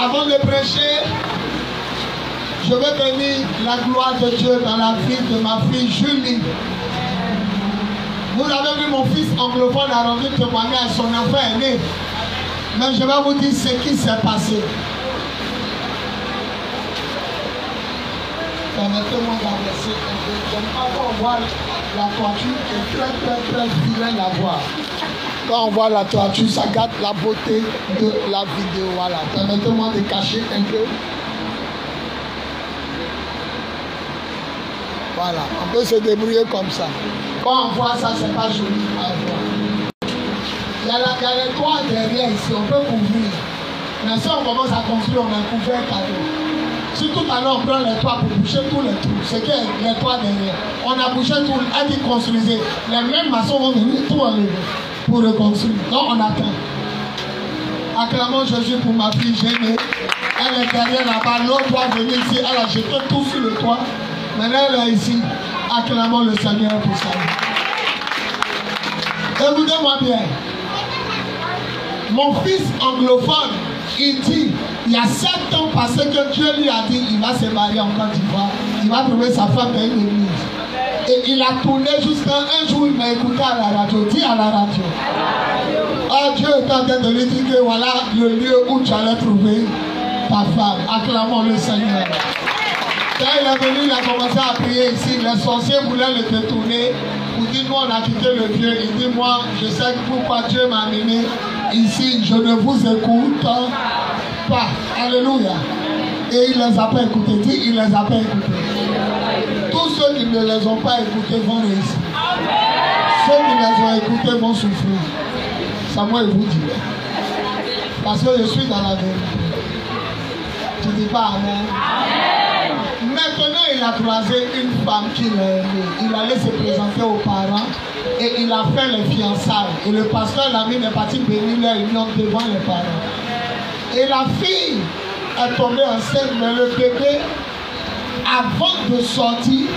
Avant de prêcher, je veux bénir la gloire de Dieu dans la vie de ma fille Julie. Vous avez vu mon fils anglophone a rendu témoignage, son enfant est né. Mais je vais vous dire ce qui s'est passé. Permettez-moi d'avancer un peu. J'aime pas quand on voit la toiture est très vilaine à voir. Quand on voit la toiture, ça gâte la beauté de la vidéo. Voilà. Permettez-moi de cacher un peu. Voilà. On peut se débrouiller comme ça. Quand on voit ça, c'est pas joli à voir. Il y a les toits derrière ici, on peut couvrir. Mais si on commence à construire, on a couvert cadeau. Si tout à l'heure on prend les toits pour boucher tous les trous, c'est que les toits derrière, on a bouché tout, a dit construisez. Les mêmes maçons vont venir tout enlever pour reconstruire. Donc on attend. Acclamons Jésus pour ma fille gênée. Elle est derrière là-bas, l'autre doit venir ici, elle a jeté tout sur le toit. Maintenant elle est ici. Acclamons le Seigneur pour ça. Écoutez-moi bien. Mon fils anglophone, il dit, il y a 7 ans passé que Dieu lui a dit, il va se marier en Côte d'Ivoire. Il va trouver sa femme dans une église. Et il a tourné jusqu'à un jour, il m'a écouté à la radio. Dis à la radio. Ah, Dieu est en train de lui dire que voilà le lieu où tu allais trouver ta femme. Acclamons le Seigneur. Quand il est venu, il a commencé à prier ici. Les sorciers voulaient le détourner. Il dit, nous on a quitté le Dieu. Il dit, moi, je sais pourquoi Dieu m'a amené ici. Je ne vous écoute pas. Alléluia. Et il ne les a pas écoutés. Dis, il ne les a pas écoutés. Tous ceux qui ne les ont pas écoutés vont réussir. Ceux qui les ont écoutés vont souffrir. Ça moi je vous dis. Parce que je suis dans la vérité. Tu dis pas amen. Maintenant, il a croisé une femme qu'il a aimée. Il allait se présenter aux parents et il a fait les fiançailles. Et le pasteur l'ami est parti bénir leur union devant les parents. Et la fille est tombée enceinte, mais le bébé, avant de sortir,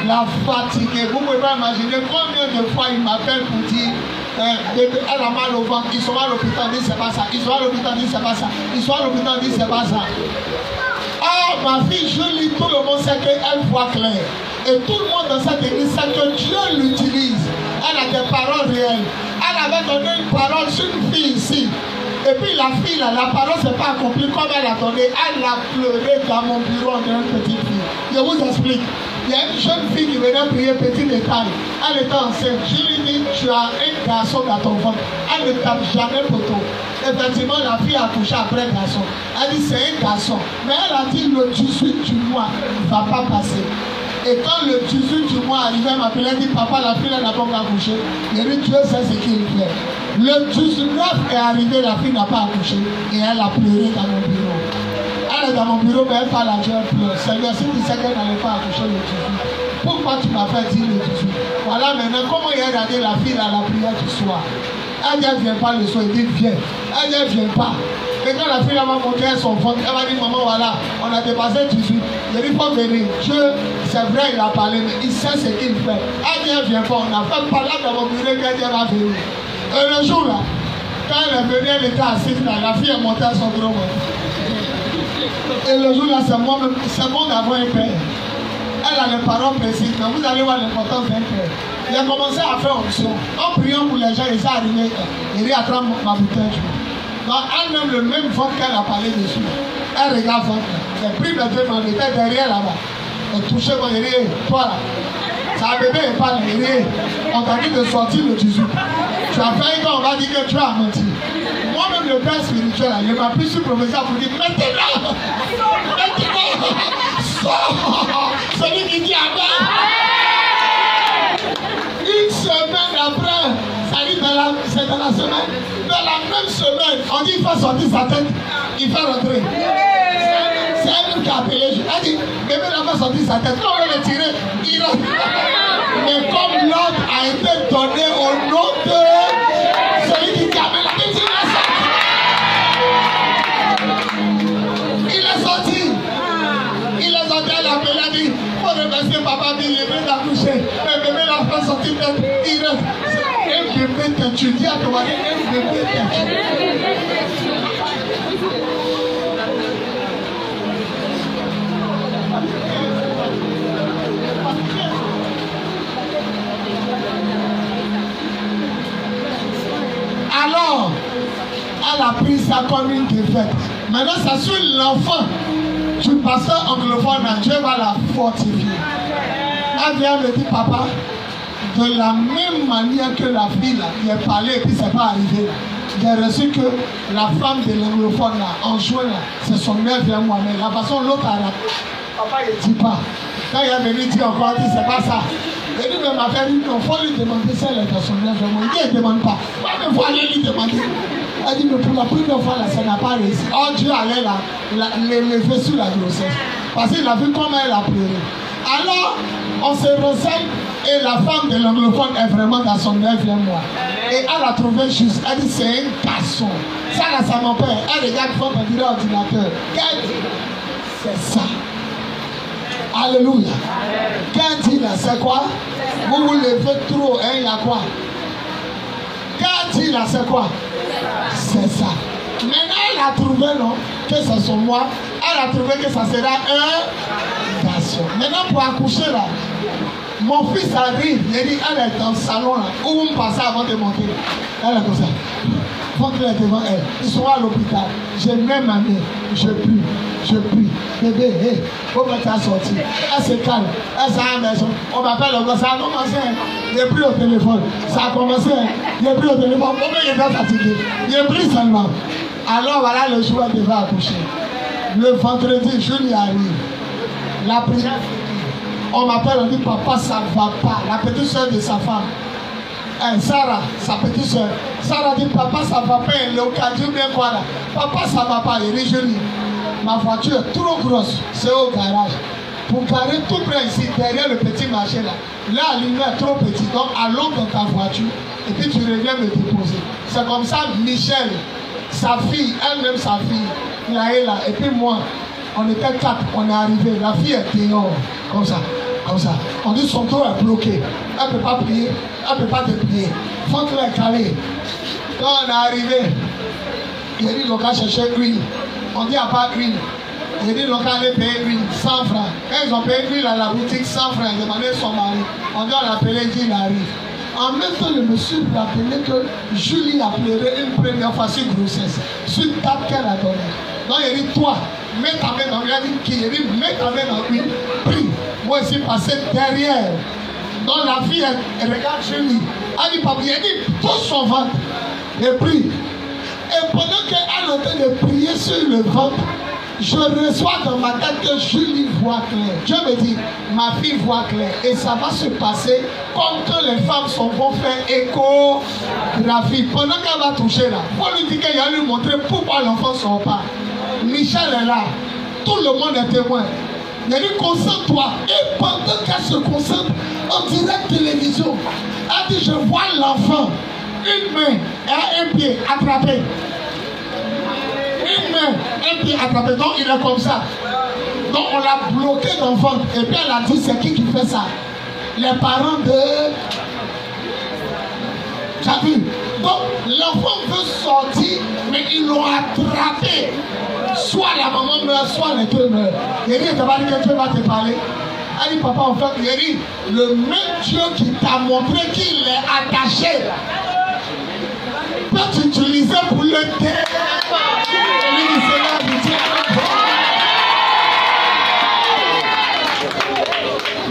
l'a fatigué. Vous pouvez pas imaginer combien de fois il m'appelle pour dire bébé, elle a mal au ventre, ils sont à l'hôpital, dit c'est pas ça. Ils sont à l'hôpital, dit c'est pas ça. Ils sont à l'hôpital, dit c'est pas ça. Ah, ma fille Julie, tout le monde sait qu'elle voit clair. Et tout le monde dans cette église sait que Dieu l'utilise. Elle a des paroles réelles. Elle avait donné une parole sur une fille ici. Et puis la fille, là, la parole ne s'est pas accomplie comme elle a donné. Elle a pleuré dans mon bureau en une petite fille. Je vous explique. Il y a une jeune fille qui venait prier petit détail. Elle était enceinte. Je lui dis, tu as un garçon dans ton ventre. Elle ne tape jamais poteau. Effectivement, la fille a couché après le garçon. Elle dit, c'est un garçon. Mais elle a dit, le 18 du mois ne va pas passer. Et quand le 18 du mois arrivait, elle m'appelait, elle dit, papa, la fille n'a pas accouché. Il dit, Dieu sait ce qu'il fait. Le 19 est arrivé, la fille n'a pas accouché. Et elle a pleuré dans mon bureau. Elle est dans mon bureau, mais elle parle à Dieu, elle pleure. Seigneur, si tu sais qu'elle n'allait pas accoucher le 18, pourquoi tu m'as fait dire le 18? Voilà maintenant, comment il a regardé la fille à la prière du soir? Elle dit, elle ne vient pas le soir, il dit, viens. Elle dit, elle ne vient pas. Et quand la fille va monter son ventre, elle va dire, maman, voilà, on a dépassé 18. Il dit, faut venir. Dieu, c'est vrai, il a parlé, mais il sait ce qu'il fait. Elle dit, elle ne vient pas. On a fait parler dans mon bureau qu'elle dit, elle va venir. Et le jour là, quand elle est venue, elle était assise là, la fille est montée à son gros ventre. Et le jour là, c'est moi-même, c'est bon d'avoir un père. Elle a les paroles précises, mais vous allez voir l'importance d'un père. Il a commencé à faire onction. En priant pour les gens, il s'est arrivé, il attrape ma bouteille. Donc elle-même, le même ventre qu'elle a parlé dessus. Elle regarde ventre. Elle prie le Dieu, mais elle était derrière là-bas. Elle touchait mon héritier, toi là. Ça bébé n'est pas l'héritier. On t'a dit de sortir le 18. Tu as failli quand on va dire que tu as menti. Moi-même, le père spirituel, il m'a plus sur professeur pour dire maintenant, sors. Celui qui dit amen. Une semaine après, ça dit c'est dans la semaine. Dans la même semaine, on dit il faut sortir sa tête, il fait rentrer. C'est elle qui a appelé. Elle dit, bébé n'a pas sorti sa tête. Quand on veut le tirer, il rentre. Mais comme l'ordre a été donné au nom de celui qui dit amen, la petite est sorti. Il est sorti. Il est sorti, elle a appelé, elle a dit, il faut remercier papa, il vient d'accoucher. Mais bébé n'a pas sorti tête, il reste. Un bébé t'étudie à toi, un bébé t'étudie. pris ça comme une défaite. Maintenant, ça suit l'enfant du pasteur anglophone. Dieu va la fortifier. Elle vient me dire, papa, de la même manière que la fille là, qui est parlé et puis c'est pas arrivé là. J'ai reçu que la femme de l'anglophone là, en juin là, c'est son mère vient moi. Mais la façon l'autre a raté. Papa il dit pas. Quand il est venu dire encore, il dit c'est pas ça. Il dit mais ma fille, il faut lui demander si elle est dans son mère vraiment. Il dit elle ne demande pas. Il faut aller lui demander. Elle dit mais pour la première fois là, ça n'a pas réussi. Oh Dieu allait là, lever sur la grossesse. Parce qu'il a vu comment elle a pleuré. Alors, on se renseigne et la femme de l'anglophone est vraiment dans son 9e mois. Et elle a trouvé juste, elle dit c'est un garçon. Ça là, ça m'empêche. Elle regarde fort dans l'ordinateur. C'est ça. Alléluia. Qu'elle dit là, c'est quoi? Vous vous levez trop, hein, il y a quoi? Qu'elle dit là, c'est quoi? C'est ça. Maintenant, elle a trouvé, non, que c'est son moi. Elle a trouvé que ça sera un garçon. Maintenant, pour accoucher là, mon fils arrive, il dit, elle est dans le salon là, où vous me passez avant de monter. Elle est comme ça. Faut qu'elle est devant elle. Ils sont à l'hôpital. J'ai même ma mère. Je prie. Bébé, hé, faut mettre à sortir. Elle se calme. Elle s'est à la maison. On m'appelle le gars, ça a commencé. J'ai pris au téléphone. Ça a commencé. J'ai pris au téléphone. Comment il est fatigué? J'ai pris seulement. Alors voilà le jour où elle devait accoucher. Le vendredi, Julie arrive. La prière. On m'appelle, on dit papa, ça ne va pas. La petite soeur de sa femme. Sarah, sa petite soeur. Sarah dit papa, ça ne va pas. Le cadio bien quoi là. Papa, ça ne va pas. Il dit Julie, ma voiture est trop grosse. C'est au garage. Pour garer tout près ici, derrière le petit marché là. Là, la lumière est trop petite. Donc, allons dans ta voiture. Et puis tu reviens me déposer. C'est comme ça, Michel, sa fille, elle-même sa fille, là et là. Et puis moi, on était 4, on est arrivé. La fille est dehors, comme ça. Comme ça. On dit son dos est bloqué. Elle ne peut pas prier. Elle ne peut pas te prier. Faut qu'elle est calée. Quand on est arrivé, il a dit l'on va chercher une. On dit à part une. Il a dit l'on va aller payer une, 100 francs. Quand ils ont payé une à la boutique, 100 francs, ils ont demandé son mari. On dit on l'appelait, il dit il arrive. En même temps, le monsieur lui a appelé que Julie a pleuré une première fois sur grossesse. Sur une table qu'elle a donnée. Donc il a dit toi, mets ta main dans lui. Il a dit qui? Il a dit mets ta main dans lui. Prie. Moi, je suis passé derrière. Donc la fille, elle regarde Julie. Elle dit, papa, il a dit, touche son ventre. Et prie. Et pendant qu'elle est en train de prier sur le ventre, je reçois dans ma tête que Julie voit clair. Dieu me dit, ma fille voit clair. Et ça va se passer comme quand les femmes vont faire échographie. Pendant qu'elle va toucher là, il faut lui dire qu'il a lui montrer pourquoi l'enfant ne sort pas. Michel est là. Tout le monde est témoin. Il a dit concentre-toi. Et pendant qu'elle se concentre en direct télévision, elle dit je vois l'enfant, une main et un pied attrapé. Une main, un pied attrapé. Donc il est comme ça. Donc on l'a bloqué dans le ventre. Et puis elle a dit c'est qui fait ça? Les parents de... Tu as vu? Donc l'enfant veut sortir, mais ils l'ont attrapé. Soit la maman meurt, soit les deux meurent. Il dit, tu vas dire que Dieu va te parler. Elle dit, papa, en fait, il dit, le même Dieu qui t'a montré qu'il est attaché, peut t'utiliser pour le terre. Il dit, Seigneur, je dis,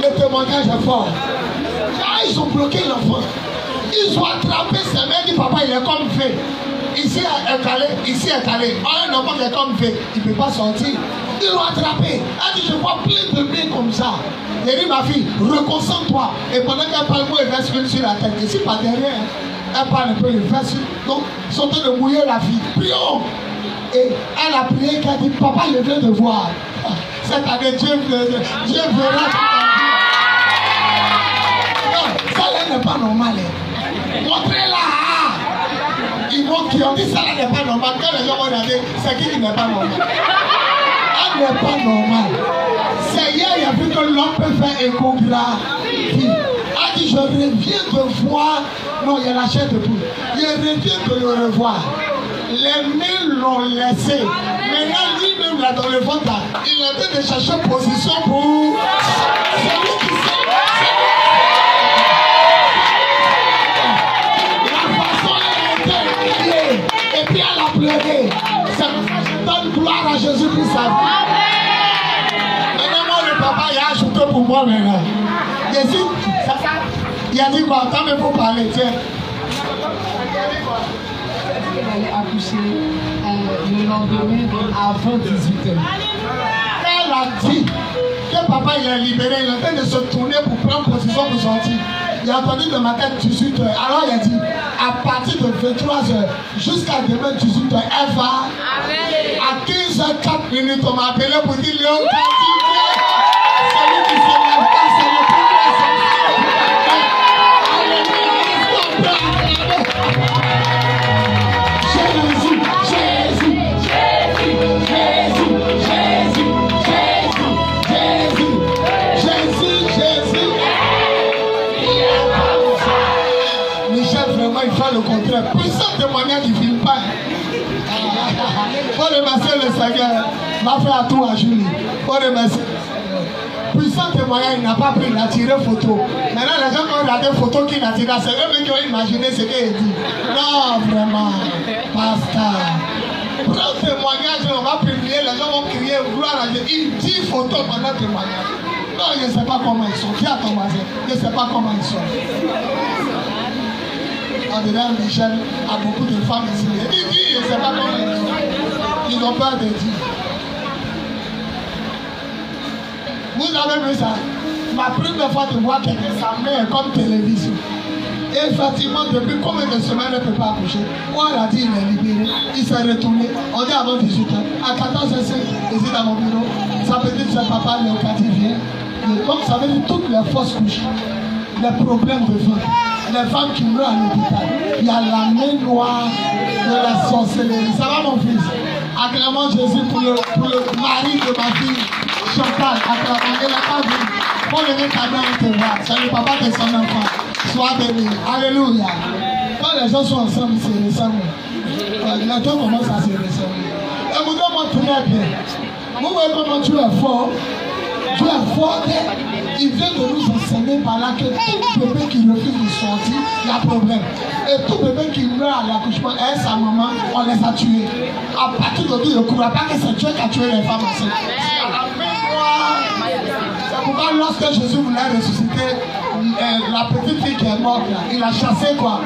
le témoignage est fort. Là, ils ont bloqué l'enfant. Ils ont attrapé ses mains. Il dit, papa, il est comme fait. Ici est calé, ici est calé. Un enfant qui est comme fait, il ne peut pas sortir. Ils l'ont attrapé. Elle dit, je vois plein de mains comme ça. Il dit, ma fille, reconcentre-toi. Et pendant qu'elle parle, moi, elle verse une sur la tête. Ici, pas derrière. Elle parle un peu, elle verse. Donc, ils sont en train de mouiller la fille. Prions. Et elle a prié, qu'elle dit, papa, je viens de voir. Cette année, Dieu verra. Non, ça n'est pas normal. Montrez-la. Ils vont qui ont dit ça n'est pas normal. Quand les gens vont regarder, c'est qui n'est pas normal? Elle n'est pas normale. C'est hier, il a vu que l'homme peut faire échographie. Elle dit, je reviens de voir. Non, il y a la chair de poule. Je reviens de le revoir. Les mains l'ont laissé. Maintenant, lui-même, là, dans le ventre, il est en train de chercher position pour... C'est lui qui sait. Et puis elle a pleurer. C'est pour ça que je donne gloire à Jésus pour sa vie. Maintenant, moi, le papa, il a ajouté pour moi maintenant. Il a dit quoi? Attends, mais pour parler, tiens. Elle allait accoucher le lendemain avant 18h. Elle a dit que papa il est libéré, il est en train de se tourner pour prendre position pour sortir. Il a entendu le matin 18h. Alors il a dit, à partir de 23h jusqu'à demain 18h, elle va. À 15h04, on m'a appelé pour dire Léon Kati, celui qui se lève pas, c'est le premier Jésus, Jésus, Jésus, Jésus, Jésus, Jésus, Jésus, Jésus. Michel, vraiment, il fait le contraire. Puissant témoignage du film pas. Faut remercier le Seigneur. M'a fait un tour à Julie. Faut remercier. Puissant témoignage, il n'a pas pris, il a tiré photo. Maintenant, les gens qui ont regardé photo qu'il a tiré, c'est eux qui ont imaginé ce qu'il dit. Non, vraiment, pasteur. Prends témoignage, on va publier, les gens vont crier, gloire à Dieu. Il dit photo pendant le témoignage. Non, je ne sais pas comment ils sont. Dis à ton voisin, je ne sais pas comment ils sont. En dedans, Michel a beaucoup de femmes ici. Il dit, je ne sais pas comment ils sont. Ils ont peur de dire. Vous avez vu ça? Ma première fois de voir quelqu'un s'amener comme télévision. Et effectivement, depuis combien de semaines elle ne peut pas accoucher? On a dit il est libéré, il s'est retourné. On dit avant 18h. À 14h05, ici dans mon bureau, sa petite soeur papa, Léon Kati vient. Donc ça veut dire toutes les fausses couches, les problèmes de ventre, les femmes qui meurent à l'hôpital. Il y a la main noire de la sorcellerie. Ça va mon fils? Acclamons Jésus pour le mari de ma fille. Chantal, acclamons, elle n'a pas vu. Pour le mettre à main, on te voit. C'est le papa de son enfant. Sois béni. Alléluia. Quand les gens sont ensemble, ils se ressemblent. Les deux commencent à se ressembler. Écoutez-moi très bien. Vous voyez comment tu es fort. Tu es fort. Il vient de nous enseigner par là que tout bébé qui refuse de sortir, il y a problème. Et tout bébé qui meurt à l'accouchement, et sa maman, on les a tués. À partir d'aujourd'hui, je ne crois pas que c'est Dieu qui a tué les femmes enceintes. C'est pourquoi lorsque Jésus voulait ressusciter la petite fille qui est morte, là, il a chassé quoi?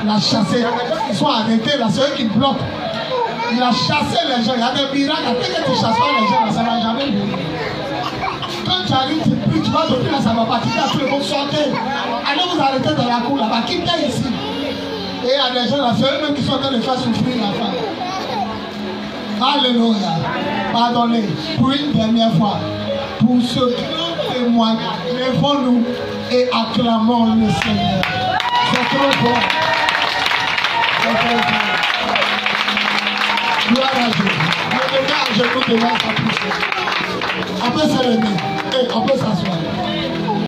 Il a chassé. Ils sont arrêtés là, c'est eux qui bloquent. Il a chassé les gens. Il y a des miracles. Dès que tu ne chasses pas les gens, ça ne va jamais venir. Quand tu arrives, tu pries, tu vas depuis là, ça va partir à tout le monde sortir. Allez vous arrêter dans la cour là-bas, quittez ici. Et il y a des gens là, c'est eux-mêmes qui sont en train de faire souffrir la femme. Alléluia. Pardonnez pour une dernière fois. Pour ce grand témoignage, lèvons-nous et acclamons le Seigneur. C'est trop bon. C'est trop bon. Gloire à Dieu. Le regard, je vous demande sa puissance. On peut se lever et on peut s'asseoir.